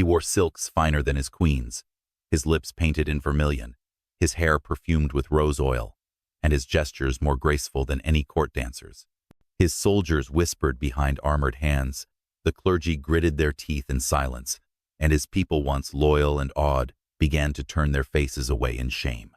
He wore silks finer than his queen's, his lips painted in vermilion, his hair perfumed with rose oil, and his gestures more graceful than any court dancer's. His soldiers whispered behind armored hands, the clergy gritted their teeth in silence, and his people, once loyal and awed, began to turn their faces away in shame.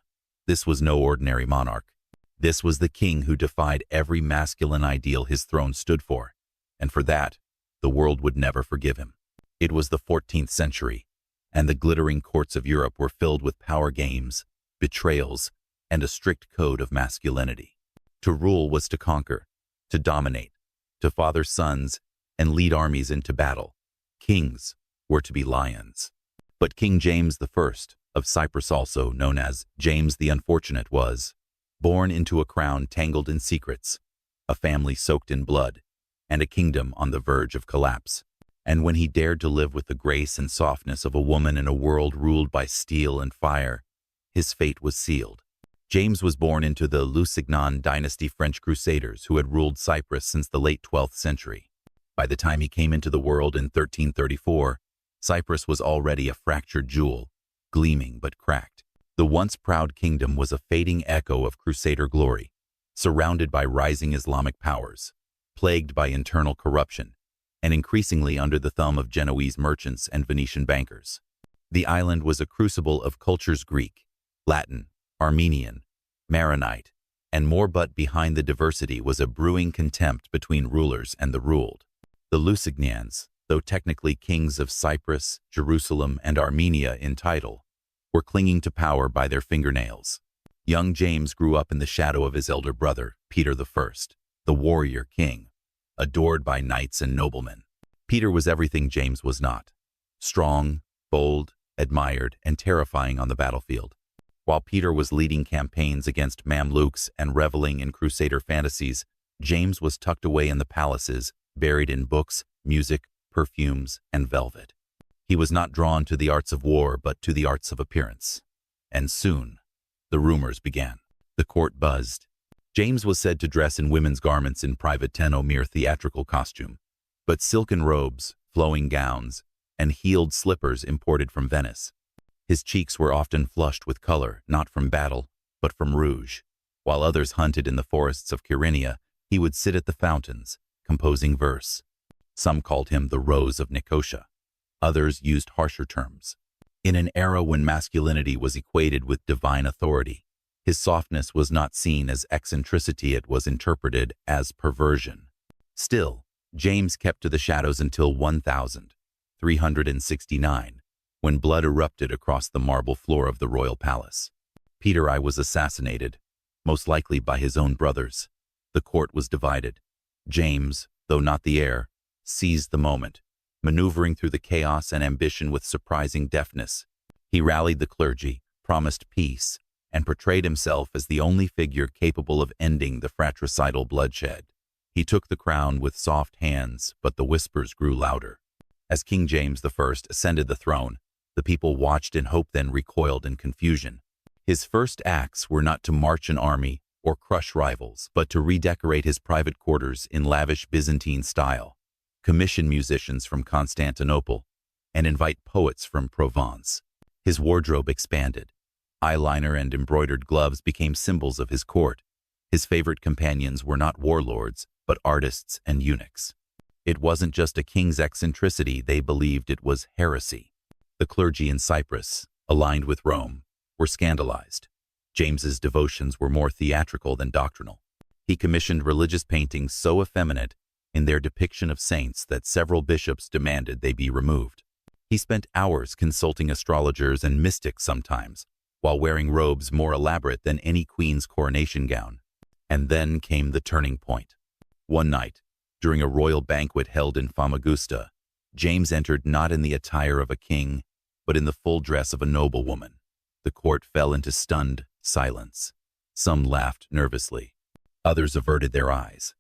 This was no ordinary monarch. This was the king who defied every masculine ideal his throne stood for, and for that, the world would never forgive him. It was the 14th century, and the glittering courts of Europe were filled with power games, betrayals, and a strict code of masculinity. To rule was to conquer, to dominate, to father sons, and lead armies into battle. Kings were to be lions. But King James I of Cyprus, also known as James the Unfortunate, was born into a crown tangled in secrets, a family soaked in blood, and a kingdom on the verge of collapse. And when he dared to live with the grace and softness of a woman in a world ruled by steel and fire, his fate was sealed. James was born into the Lusignan dynasty French crusaders who had ruled Cyprus since the late 12th century. By the time he came into the world in 1334, Cyprus was already a fractured jewel, gleaming but cracked. The once proud kingdom was a fading echo of crusader glory, surrounded by rising Islamic powers, plagued by internal corruption, and increasingly under the thumb of Genoese merchants and Venetian bankers. The island was a crucible of cultures: Greek, Latin, Armenian, Maronite, and more, but behind the diversity was a brewing contempt between rulers and the ruled. The Lusignans, though technically kings of Cyprus, Jerusalem, and Armenia in title, were clinging to power by their fingernails. Young James grew up in the shadow of his elder brother, Peter I, the warrior king, adored by knights and noblemen. Peter was everything James was not: strong, bold, admired, and terrifying on the battlefield. While Peter was leading campaigns against Mamluks and reveling in crusader fantasies, James was tucked away in the palaces, buried in books, music, perfumes, and velvet. He was not drawn to the arts of war, but to the arts of appearance. And soon, the rumors began. The court buzzed. James was said to dress in women's garments in private, no mere theatrical costume, but silken robes, flowing gowns, and heeled slippers imported from Venice. His cheeks were often flushed with color, not from battle, but from rouge. While others hunted in the forests of Kyrenia, he would sit at the fountains, composing verse. Some called him the Rose of Nicosia. Others used harsher terms. In an era when masculinity was equated with divine authority, his softness was not seen as eccentricity, it was interpreted as perversion. Still, James kept to the shadows until 1369, when blood erupted across the marble floor of the royal palace. Peter I was assassinated, most likely by his own brothers. The court was divided. James, though not the heir, seized the moment, maneuvering through the chaos and ambition with surprising deftness. He rallied the clergy, promised peace, and portrayed himself as the only figure capable of ending the fratricidal bloodshed. He took the crown with soft hands, but the whispers grew louder. As King James I ascended the throne, the people watched in hope, then recoiled in confusion. His first acts were not to march an army or crush rivals, but to redecorate his private quarters in lavish Byzantine style, commission musicians from Constantinople, and invite poets from Provence. His wardrobe expanded. Eyeliner and embroidered gloves became symbols of his court. His favorite companions were not warlords, but artists and eunuchs. It wasn't just a king's eccentricity, they believed it was heresy. The clergy in Cyprus, aligned with Rome, were scandalized. James's devotions were more theatrical than doctrinal. He commissioned religious paintings so effeminate in their depiction of saints that several bishops demanded they be removed. He spent hours consulting astrologers and mystics sometimes, while wearing robes more elaborate than any queen's coronation gown. And then came the turning point. One night, during a royal banquet held in Famagusta, James entered not in the attire of a king, but in the full dress of a noblewoman. The court fell into stunned silence. Some laughed nervously. Others averted their eyes.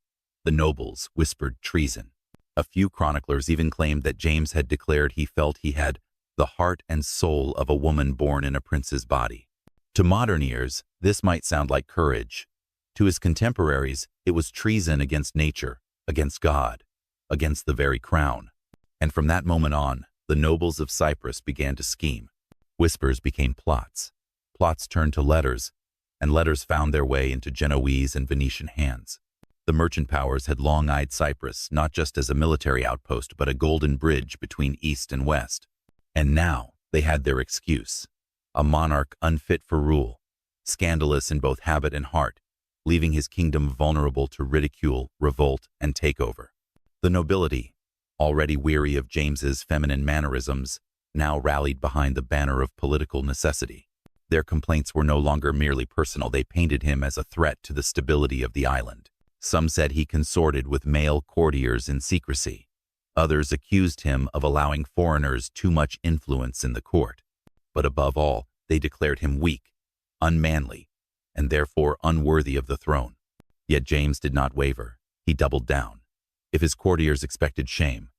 The nobles whispered treason. A few chroniclers even claimed that James had declared he felt he had the heart and soul of a woman born in a prince's body. To modern ears, this might sound like courage. To his contemporaries, it was treason against nature, against God, against the very crown. And from that moment on, The nobles of Cyprus began to scheme. Whispers became plots. Plots turned to letters, and letters found their way into Genoese and Venetian hands. The merchant powers had long eyed Cyprus not just as a military outpost but a golden bridge between East and West. And now they had their excuse. A monarch unfit for rule, scandalous in both habit and heart, leaving his kingdom vulnerable to ridicule, revolt, and takeover. The nobility, already weary of James's feminine mannerisms, now rallied behind the banner of political necessity. Their complaints were no longer merely personal. They painted him as a threat to the stability of the island. Some said he consorted with male courtiers in secrecy. Others accused him of allowing foreigners too much influence in the court. But above all, they declared him weak, unmanly, and therefore unworthy of the throne. Yet James did not waver. He doubled down. If his courtiers expected shame,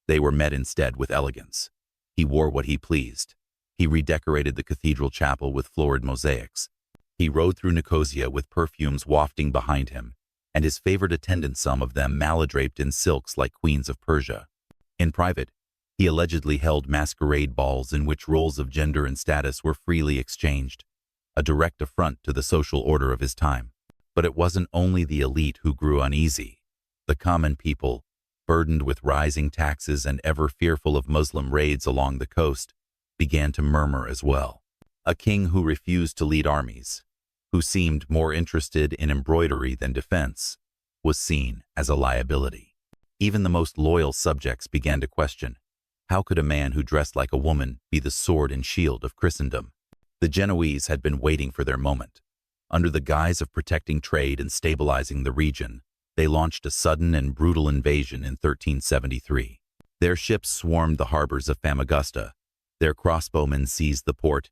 they were met instead with elegance. He wore what he pleased. He redecorated the cathedral chapel with florid mosaics. He rode through Nicosia with perfumes wafting behind him, and his favored attendants, some of them maladraped in silks like queens of Persia. In private, he allegedly held masquerade balls in which roles of gender and status were freely exchanged, a direct affront to the social order of his time. But it wasn't only the elite who grew uneasy. The common people, burdened with rising taxes and ever fearful of Muslim raids along the coast, began to murmur as well. A king who refused to lead armies, who seemed more interested in embroidery than defense, was seen as a liability. Even the most loyal subjects began to question, how could a man who dressed like a woman be the sword and shield of Christendom? The Genoese had been waiting for their moment. Under the guise of protecting trade and stabilizing the region, they launched a sudden and brutal invasion in 1373. Their ships swarmed the harbors of Famagusta, their crossbowmen seized the port,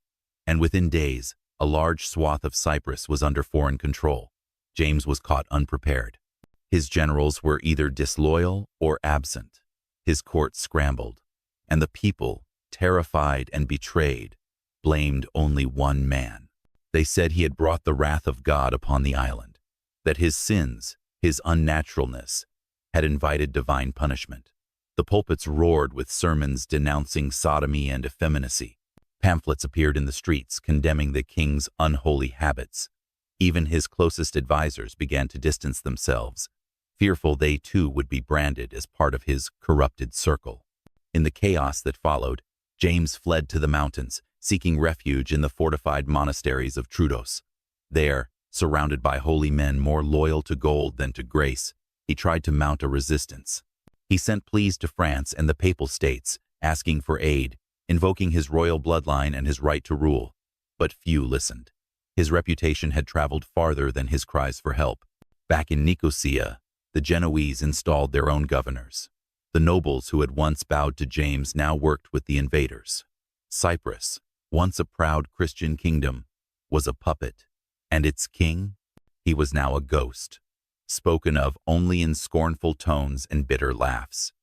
and within days, a large swath of Cyprus was under foreign control. James was caught unprepared. His generals were either disloyal or absent. His court scrambled, and the people, terrified and betrayed, blamed only one man. They said he had brought the wrath of God upon the island, that his sins, his unnaturalness, had invited divine punishment. The pulpits roared with sermons denouncing sodomy and effeminacy. Pamphlets appeared in the streets condemning the king's unholy habits. Even his closest advisors began to distance themselves, fearful they too would be branded as part of his corrupted circle. In the chaos that followed, James fled to the mountains, seeking refuge in the fortified monasteries of Troodos. There, surrounded by holy men more loyal to gold than to grace, he tried to mount a resistance. He sent pleas to France and the Papal States, asking for aid, invoking his royal bloodline and his right to rule. But few listened. His reputation had traveled farther than his cries for help. Back in Nicosia, the Genoese installed their own governors. The nobles who had once bowed to James now worked with the invaders. Cyprus, once a proud Christian kingdom, was a puppet, and its king, he was now a ghost, spoken of only in scornful tones and bitter laughs.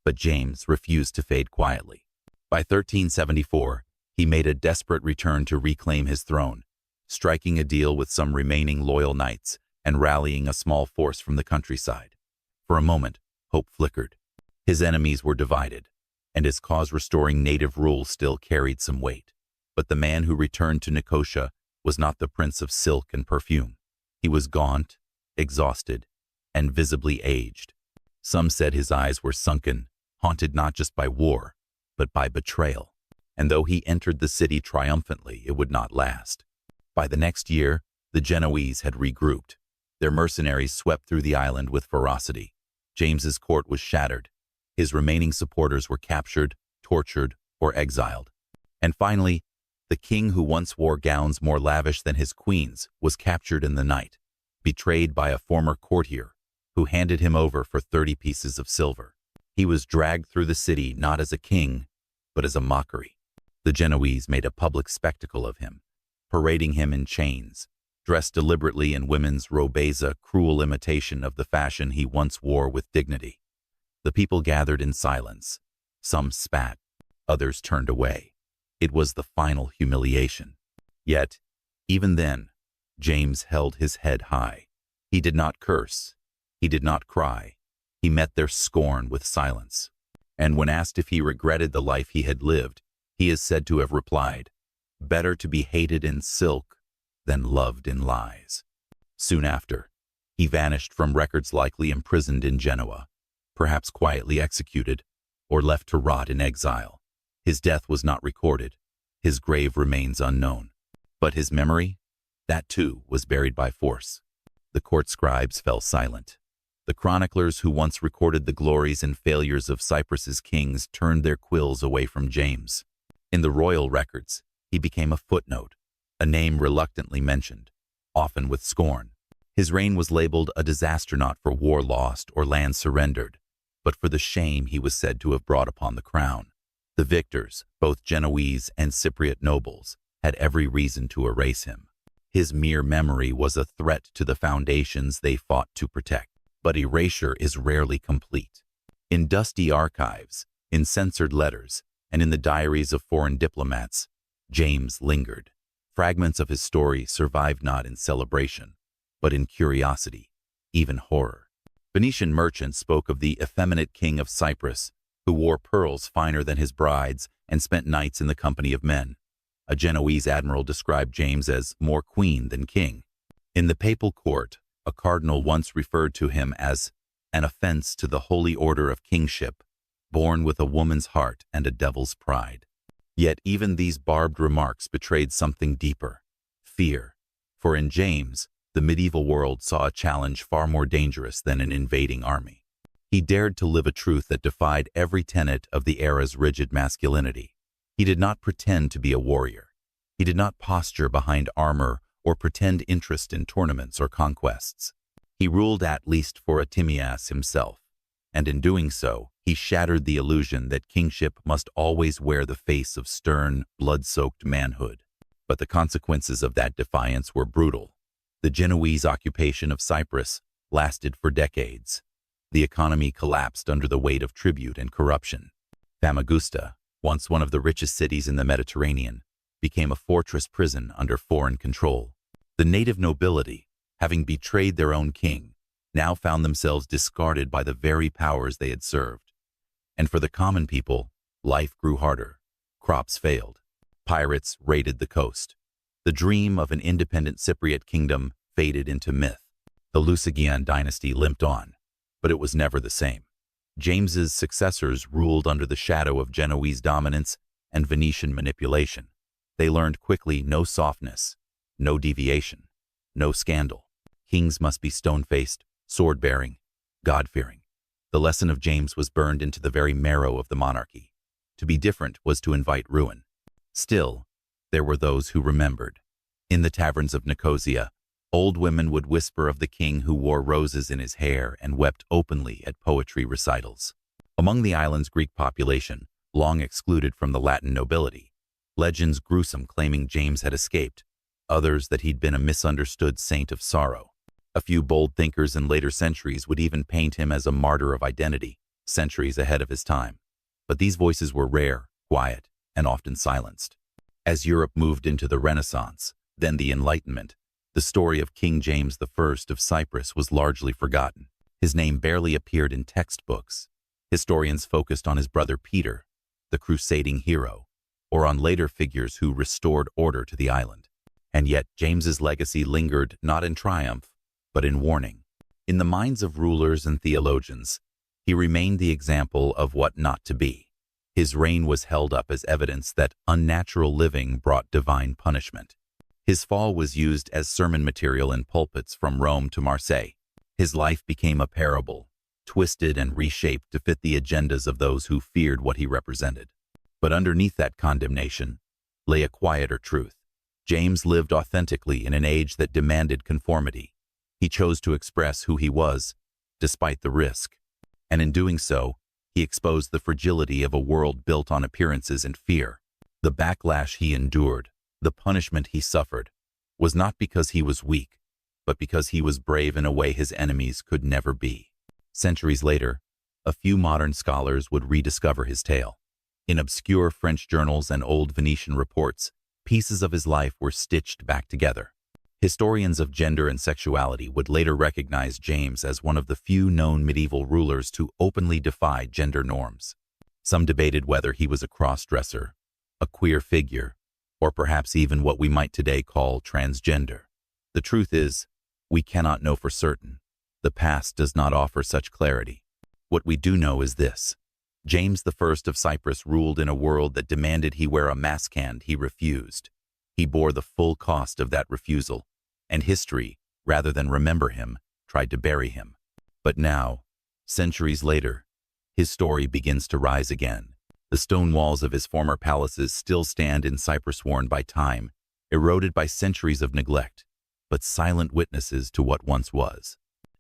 But James refused to fade quietly. By 1374, he made a desperate return to reclaim his throne, striking a deal with some remaining loyal knights and rallying a small force from the countryside. For a moment, hope flickered. His enemies were divided, and his cause restoring native rule still carried some weight. But the man who returned to Nicosia was not the prince of silk and perfume. He was gaunt, exhausted, and visibly aged. Some said his eyes were sunken, haunted not just by war, but by betrayal. And though he entered the city triumphantly, it would not last. By the next year, the Genoese had regrouped. Their mercenaries swept through the island with ferocity. James's court was shattered. His remaining supporters were captured, tortured, or exiled. And finally, the king who once wore gowns more lavish than his queens was captured in the night, betrayed by a former courtier who handed him over for 30 pieces of silver. He was dragged through the city not as a king, but as a mockery. The Genoese made a public spectacle of him, parading him in chains, dressed deliberately in women's robes, a cruel imitation of the fashion he once wore with dignity. The people gathered in silence. Some spat, others turned away. It was the final humiliation. Yet, even then, James held his head high. He did not curse. He did not cry. He met their scorn with silence. And when asked if he regretted the life he had lived, he is said to have replied, "Better to be hated in silk than loved in lies." Soon after, he vanished from records, likely imprisoned in Genoa, perhaps quietly executed, or left to rot in exile. His death was not recorded. His grave remains unknown. But his memory? That too was buried by force. The court scribes fell silent. The chroniclers who once recorded the glories and failures of Cyprus's kings turned their quills away from James. In the royal records, he became a footnote, a name reluctantly mentioned, often with scorn. His reign was labeled a disaster not for war lost or land surrendered, but for the shame he was said to have brought upon the crown. The victors, both Genoese and Cypriot nobles, had every reason to erase him. His mere memory was a threat to the foundations they fought to protect. But erasure is rarely complete. In dusty archives, in censored letters, and in the diaries of foreign diplomats, James lingered. Fragments of his story survived not in celebration, but in curiosity, even horror. Venetian merchants spoke of the effeminate king of Cyprus, who wore pearls finer than his brides and spent nights in the company of men. A Genoese admiral described James as more queen than king. In the papal court, a cardinal once referred to him as an offense to the holy order of kingship, born with a woman's heart and a devil's pride. Yet even these barbed remarks betrayed something deeper: fear. For in James, the medieval world saw a challenge far more dangerous than an invading army. He dared to live a truth that defied every tenet of the era's rigid masculinity. He did not pretend to be a warrior. He did not posture behind armor or pretend interest in tournaments or conquests. He ruled at least for Artemias himself, and in doing so, he shattered the illusion that kingship must always wear the face of stern, blood-soaked manhood. But the consequences of that defiance were brutal. The Genoese occupation of Cyprus lasted for decades. The economy collapsed under the weight of tribute and corruption. Famagusta, once one of the richest cities in the Mediterranean, became a fortress prison under foreign control. The native nobility, having betrayed their own king, now found themselves discarded by the very powers they had served. And for the common people, life grew harder. Crops failed. Pirates raided the coast. The dream of an independent Cypriot kingdom faded into myth. The Lusigian dynasty limped on, but it was never the same. James's successors ruled under the shadow of Genoese dominance and Venetian manipulation. They learned quickly no softness, no deviation, no scandal. Kings must be stone-faced, sword-bearing, God-fearing. The lesson of James was burned into the very marrow of the monarchy. To be different was to invite ruin. Still, there were those who remembered. In the taverns of Nicosia, old women would whisper of the king who wore roses in his hair and wept openly at poetry recitals. Among the island's Greek population, long excluded from the Latin nobility, legends gruesome claiming James had escaped, others that he'd been a misunderstood saint of sorrow. A few bold thinkers in later centuries would even paint him as a martyr of identity, centuries ahead of his time. But these voices were rare, quiet, and often silenced. As Europe moved into the Renaissance, then the Enlightenment, the story of King James I of Cyprus was largely forgotten. His name barely appeared in textbooks. Historians focused on his brother Peter, the crusading hero, or on later figures who restored order to the island. And yet James's legacy lingered not in triumph, but in warning. In the minds of rulers and theologians, he remained the example of what not to be. His reign was held up as evidence that unnatural living brought divine punishment. His fall was used as sermon material in pulpits from Rome to Marseille. His life became a parable, twisted and reshaped to fit the agendas of those who feared what he represented. But underneath that condemnation lay a quieter truth. James lived authentically in an age that demanded conformity. He chose to express who he was, despite the risk. And in doing so, he exposed the fragility of a world built on appearances and fear. The backlash he endured, the punishment he suffered, was not because he was weak, but because he was brave in a way his enemies could never be. Centuries later, a few modern scholars would rediscover his tale. In obscure French journals and old Venetian reports, pieces of his life were stitched back together. Historians of gender and sexuality would later recognize James as one of the few known medieval rulers to openly defy gender norms. Some debated whether he was a cross-dresser, a queer figure, or perhaps even what we might today call transgender. The truth is, we cannot know for certain. The past does not offer such clarity. What we do know is this: James I of Cyprus ruled in a world that demanded he wear a maskand he refused. He bore the full cost of that refusal, and history, rather than remember him, tried to bury him. But now, centuries later, his story begins to rise again. The stone walls of his former palaces still stand in Cyprus, worn by time, eroded by centuries of neglect, but silent witnesses to what once was.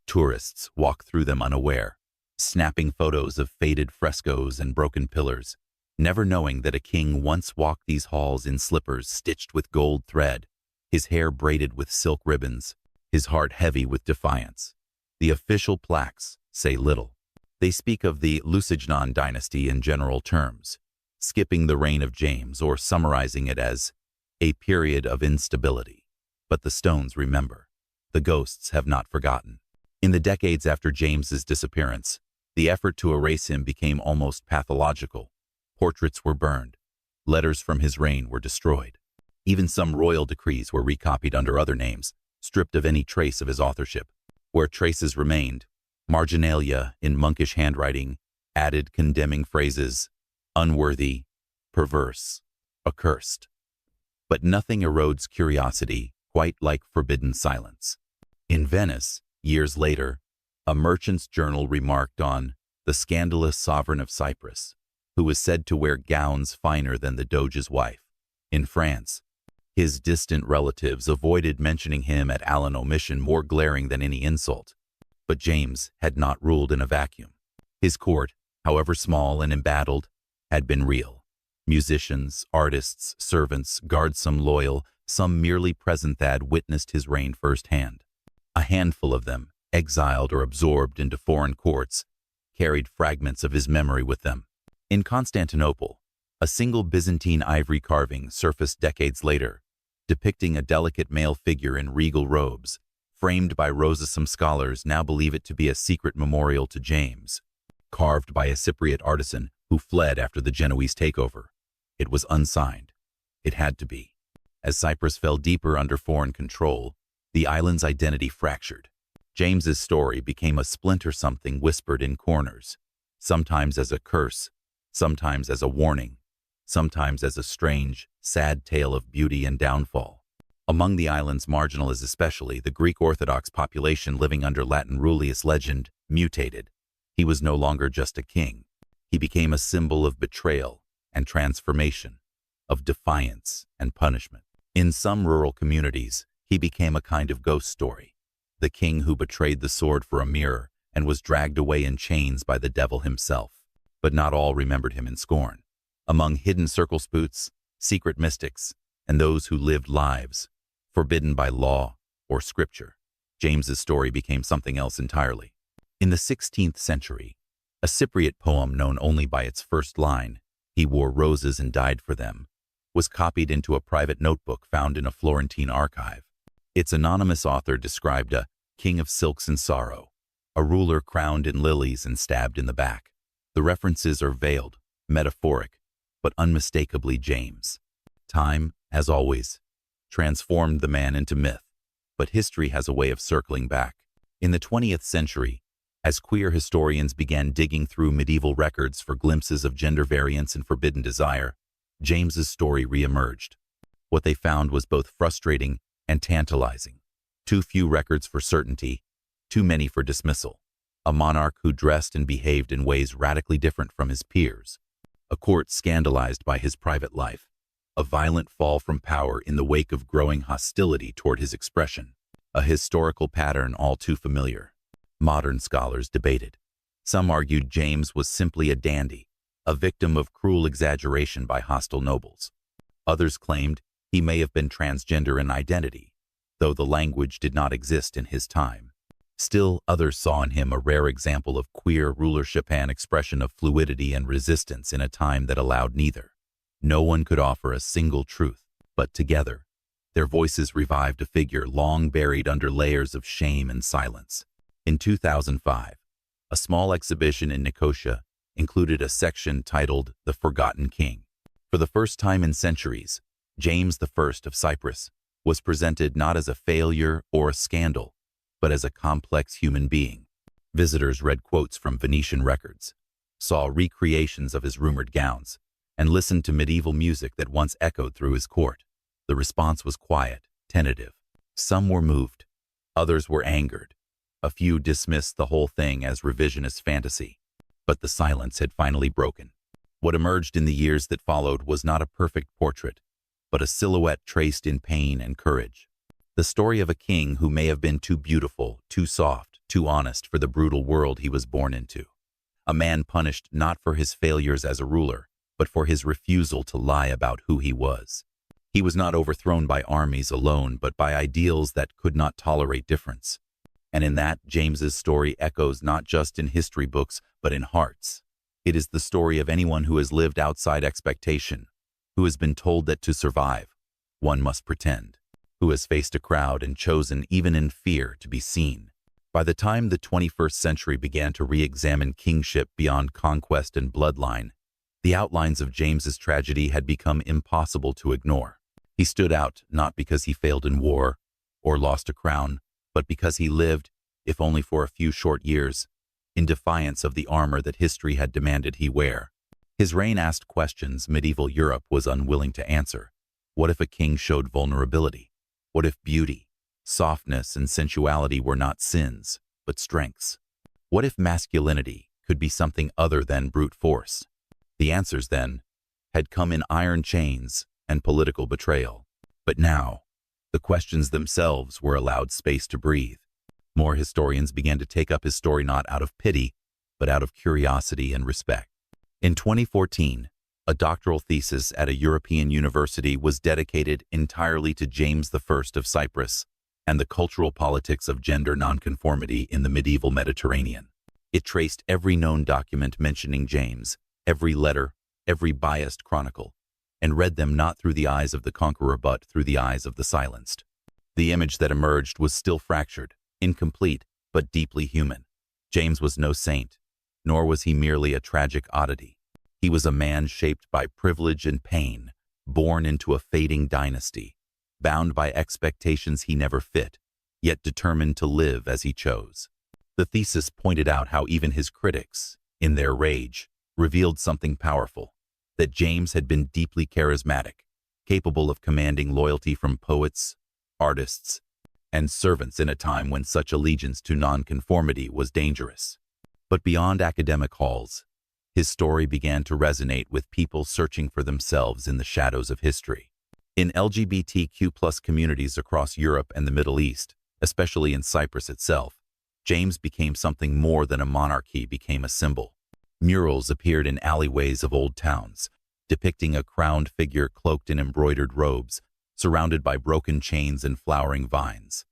Tourists walk through them unaware, snapping photos of faded frescoes and broken pillars, never knowing that a king once walked these halls in slippers stitched with gold thread, his hair braided with silk ribbons, his heart heavy with defiance. The official plaques say little. They speak of the Lusignan dynasty in general terms, skipping the reign of James or summarizing it as a period of instability. But the stones remember. The ghosts have not forgotten. In the decades after James's disappearance, the effort to erase him became almost pathological. Portraits were burned. Letters from his reign were destroyed. Even some royal decrees were recopied under other names, stripped of any trace of his authorship. Where traces remained, marginalia in monkish handwriting added condemning phrases: unworthy, perverse, accursed. But nothing erodes curiosity quite like forbidden silence. In Venice, years later, a merchant's journal remarked on the scandalous sovereign of Cyprus, who was said to wear gowns finer than the Doge's wife. In France, his distant relatives avoided mentioning him at an omission more glaring than any insult. But James had not ruled in a vacuum. His court, however small and embattled, had been real. Musicians, artists, servants, guards, some loyal, some merely present, that witnessed his reign firsthand. A handful of them, exiled or absorbed into foreign courts, carried fragments of his memory with them. In Constantinople, a single Byzantine ivory carving surfaced decades later, depicting a delicate male figure in regal robes, framed by roses. Some scholars now believe it to be a secret memorial to James, carved by a Cypriot artisan who fled after the Genoese takeover. It was unsigned. It had to be. As Cyprus fell deeper under foreign control, the island's identity fractured. James's story became a splinter, something whispered in corners, sometimes as a curse, sometimes as a warning, sometimes as a strange, sad tale of beauty and downfall. Among the island's marginalized, especially the Greek Orthodox population living under Latin Rulius legend, mutated. He was no longer just a king. He became a symbol of betrayal and transformation, of defiance and punishment. In some rural communities, he became a kind of ghost story, the king who betrayed the sword for a mirror and was dragged away in chains by the devil himself. But not all remembered him in scorn. Among hidden circle spooks, secret mystics, and those who lived lives forbidden by law or scripture, James's story became something else entirely. In the 16th century, a Cypriot poem known only by its first line, "He wore roses and died for them," was copied into a private notebook found in a Florentine archive. Its anonymous author described a king of silks and sorrow, a ruler crowned in lilies and stabbed in the back. The references are veiled, metaphoric, but unmistakably James. Time, as always, transformed the man into myth, but history has a way of circling back. In the 20th century, as queer historians began digging through medieval records for glimpses of gender variance and forbidden desire, James's story re-emerged. What they found was both frustrating and tantalizing. Too few records for certainty, too many for dismissal. A monarch who dressed and behaved in ways radically different from his peers. A court scandalized by his private life. A violent fall from power in the wake of growing hostility toward his expression. A historical pattern all too familiar. Modern scholars debated. Some argued James was simply a dandy, a victim of cruel exaggeration by hostile nobles. Others claimed he may have been transgender in identity, though the language did not exist in his time. Still, others saw in him a rare example of queer rulership, an expression of fluidity and resistance in a time that allowed neither. No one could offer a single truth, but together, their voices revived a figure long buried under layers of shame and silence. In 2005, a small exhibition in Nicosia included a section titled The Forgotten King. For the first time in centuries, James I of Cyprus was presented not as a failure or a scandal, but as a complex human being. Visitors read quotes from Venetian records, saw recreations of his rumored gowns, and listened to medieval music that once echoed through his court. The response was quiet, tentative. Some were moved, others were angered. A few dismissed the whole thing as revisionist fantasy. But the silence had finally broken. What emerged in the years that followed was not a perfect portrait, but a silhouette traced in pain and courage. The story of a king who may have been too beautiful, too soft, too honest for the brutal world he was born into. A man punished not for his failures as a ruler, but for his refusal to lie about who he was. He was not overthrown by armies alone, but by ideals that could not tolerate difference. And in that, James's story echoes not just in history books, but in hearts. It is the story of anyone who has lived outside expectation, who has been told that to survive, one must pretend, who has faced a crowd and chosen, even in fear, to be seen. By the time the 21st century began to re-examine kingship beyond conquest and bloodline, the outlines of James's tragedy had become impossible to ignore. He stood out not because he failed in war or lost a crown, but because he lived, if only for a few short years, in defiance of the armor that history had demanded he wear. His reign asked questions medieval Europe was unwilling to answer. What if a king showed vulnerability? What if beauty, softness, and sensuality were not sins, but strengths? What if masculinity could be something other than brute force? The answers, then, had come in iron chains and political betrayal. But now, the questions themselves were allowed space to breathe. More historians began to take up his story not out of pity, but out of curiosity and respect. In 2014, a doctoral thesis at a European university was dedicated entirely to James I of Cyprus and the cultural politics of gender nonconformity in the medieval Mediterranean. It traced every known document mentioning James, every letter, every biased chronicle, and read them not through the eyes of the conqueror but through the eyes of the silenced. The image that emerged was still fractured, incomplete, but deeply human. James was no saint, nor was he merely a tragic oddity. He was a man shaped by privilege and pain, born into a fading dynasty, bound by expectations he never fit, yet determined to live as he chose. The thesis pointed out how even his critics, in their rage, revealed something powerful, that James had been deeply charismatic, capable of commanding loyalty from poets, artists, and servants in a time when such allegiance to nonconformity was dangerous. But beyond academic halls, his story began to resonate with people searching for themselves in the shadows of history. In LGBTQ+ communities across Europe and the Middle East, especially in Cyprus itself, James became something more than a monarch. He became a symbol. Murals appeared in alleyways of old towns, depicting a crowned figure cloaked in embroidered robes, surrounded by broken chains and flowering vines.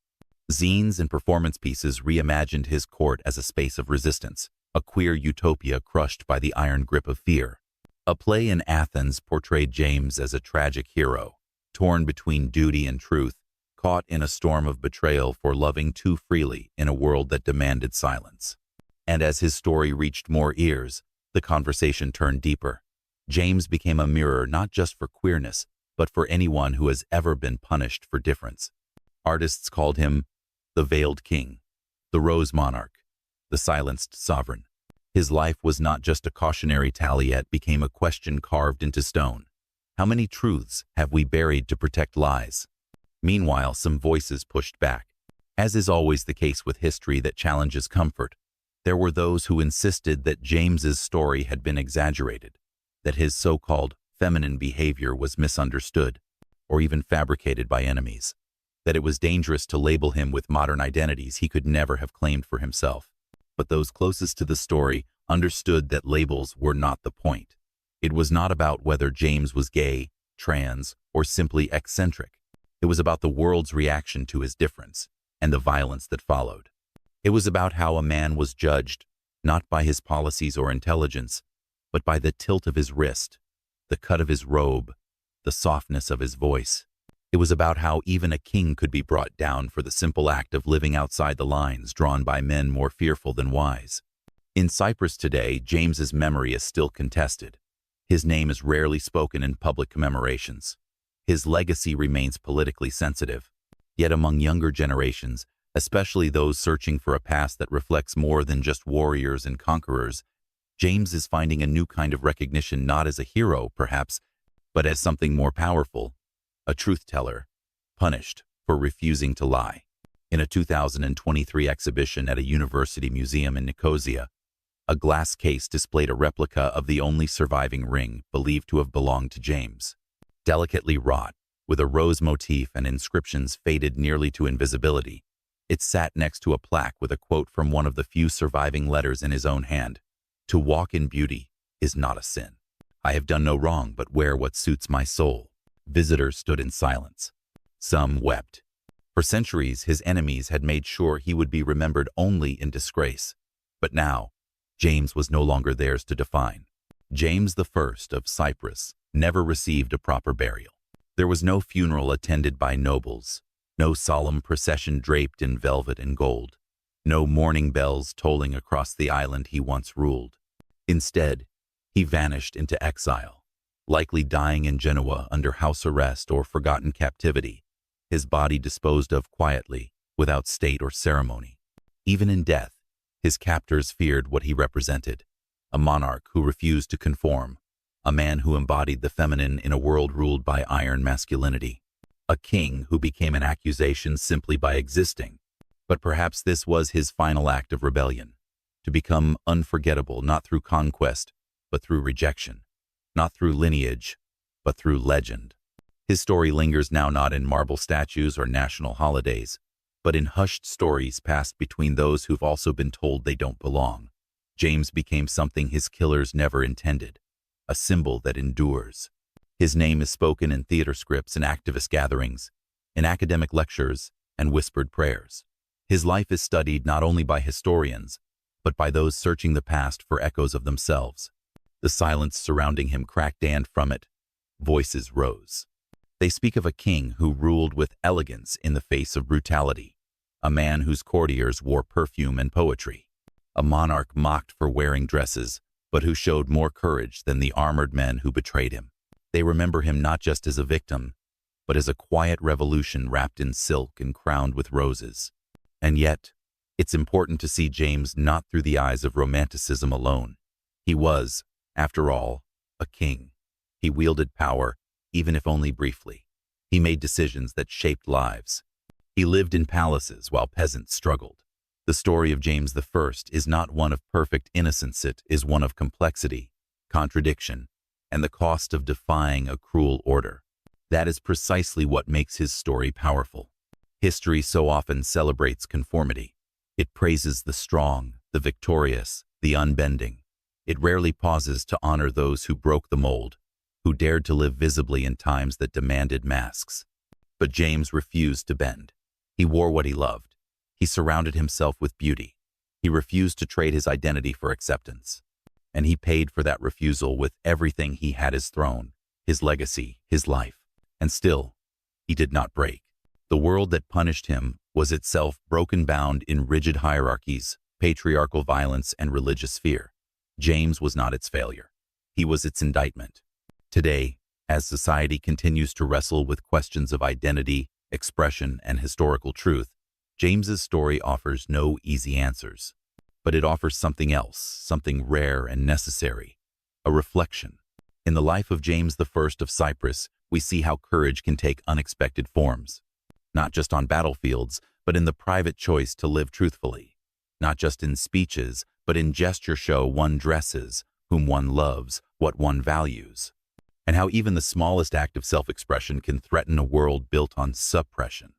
Zines and performance pieces reimagined his court as a space of resistance, a queer utopia crushed by the iron grip of fear. A play in Athens portrayed James as a tragic hero, torn between duty and truth, caught in a storm of betrayal for loving too freely in a world that demanded silence. And as his story reached more ears, the conversation turned deeper. James became a mirror not just for queerness, but for anyone who has ever been punished for difference. Artists called him the Veiled King, the Rose Monarch, the Silenced Sovereign. His life was not just a cautionary tale, yet became a question carved into stone. How many truths have we buried to protect lies? Meanwhile, some voices pushed back. As is always the case with history that challenges comfort, there were those who insisted that James's story had been exaggerated, that his so-called feminine behavior was misunderstood, or even fabricated by enemies, that it was dangerous to label him with modern identities he could never have claimed for himself. But those closest to the story understood that labels were not the point. It was not about whether James was gay, trans, or simply eccentric. It was about the world's reaction to his difference and the violence that followed. It was about how a man was judged, not by his policies or intelligence, but by the tilt of his wrist, the cut of his robe, the softness of his voice. It was about how even a king could be brought down for the simple act of living outside the lines drawn by men more fearful than wise. In Cyprus today, James's memory is still contested. His name is rarely spoken in public commemorations. His legacy remains politically sensitive. Yet among younger generations, especially those searching for a past that reflects more than just warriors and conquerors, James is finding a new kind of recognition, not as a hero, perhaps, but as something more powerful, a truth-teller, punished for refusing to lie. In a 2023 exhibition at a university museum in Nicosia, a glass case displayed a replica of the only surviving ring believed to have belonged to James. Delicately wrought, with a rose motif and inscriptions faded nearly to invisibility, it sat next to a plaque with a quote from one of the few surviving letters in his own hand. "To walk in beauty is not a sin. I have done no wrong but wear what suits my soul." Visitors stood in silence. Some wept. For centuries, his enemies had made sure he would be remembered only in disgrace. But now, James was no longer theirs to define. James I of Cyprus never received a proper burial. There was no funeral attended by nobles, no solemn procession draped in velvet and gold, no mourning bells tolling across the island he once ruled. Instead, he vanished into exile, likely dying in Genoa under house arrest or forgotten captivity, his body disposed of quietly, without state or ceremony. Even in death, his captors feared what he represented, a monarch who refused to conform, a man who embodied the feminine in a world ruled by iron masculinity, a king who became an accusation simply by existing. But perhaps this was his final act of rebellion, to become unforgettable not through conquest, but through rejection, not through lineage, but through legend. His story lingers now not in marble statues or national holidays, but in hushed stories passed between those who've also been told they don't belong. James became something his killers never intended, a symbol that endures. His name is spoken in theater scripts and activist gatherings, in academic lectures and whispered prayers. His life is studied not only by historians, but by those searching the past for echoes of themselves. The silence surrounding him cracked, and from it, voices rose. They speak of a king who ruled with elegance in the face of brutality, a man whose courtiers wore perfume and poetry, a monarch mocked for wearing dresses, but who showed more courage than the armored men who betrayed him. They remember him not just as a victim, but as a quiet revolution wrapped in silk and crowned with roses. And yet, it's important to see James not through the eyes of romanticism alone. He was, after all, a king. He wielded power, even if only briefly. He made decisions that shaped lives. He lived in palaces while peasants struggled. The story of James I is not one of perfect innocence, it is one of complexity, contradiction, and the cost of defying a cruel order. That is precisely what makes his story powerful. History so often celebrates conformity. It praises the strong, the victorious, the unbending. It rarely pauses to honor those who broke the mold, who dared to live visibly in times that demanded masks. But James refused to bend. He wore what he loved. He surrounded himself with beauty. He refused to trade his identity for acceptance. And he paid for that refusal with everything he had: his throne, his legacy, his life. And still, he did not break. The world that punished him was itself broken, bound in rigid hierarchies, patriarchal violence, and religious fear. James was not its failure. He was its indictment. Today, as society continues to wrestle with questions of identity, expression, and historical truth, James's story offers no easy answers. But it offers something else, something rare and necessary: a reflection. In the life of James I of Cyprus, we see how courage can take unexpected forms. Not just on battlefields, but in the private choice to live truthfully. Not just in speeches, but in gesture show one dresses, whom one loves, what one values. And how even the smallest act of self-expression can threaten a world built on suppression.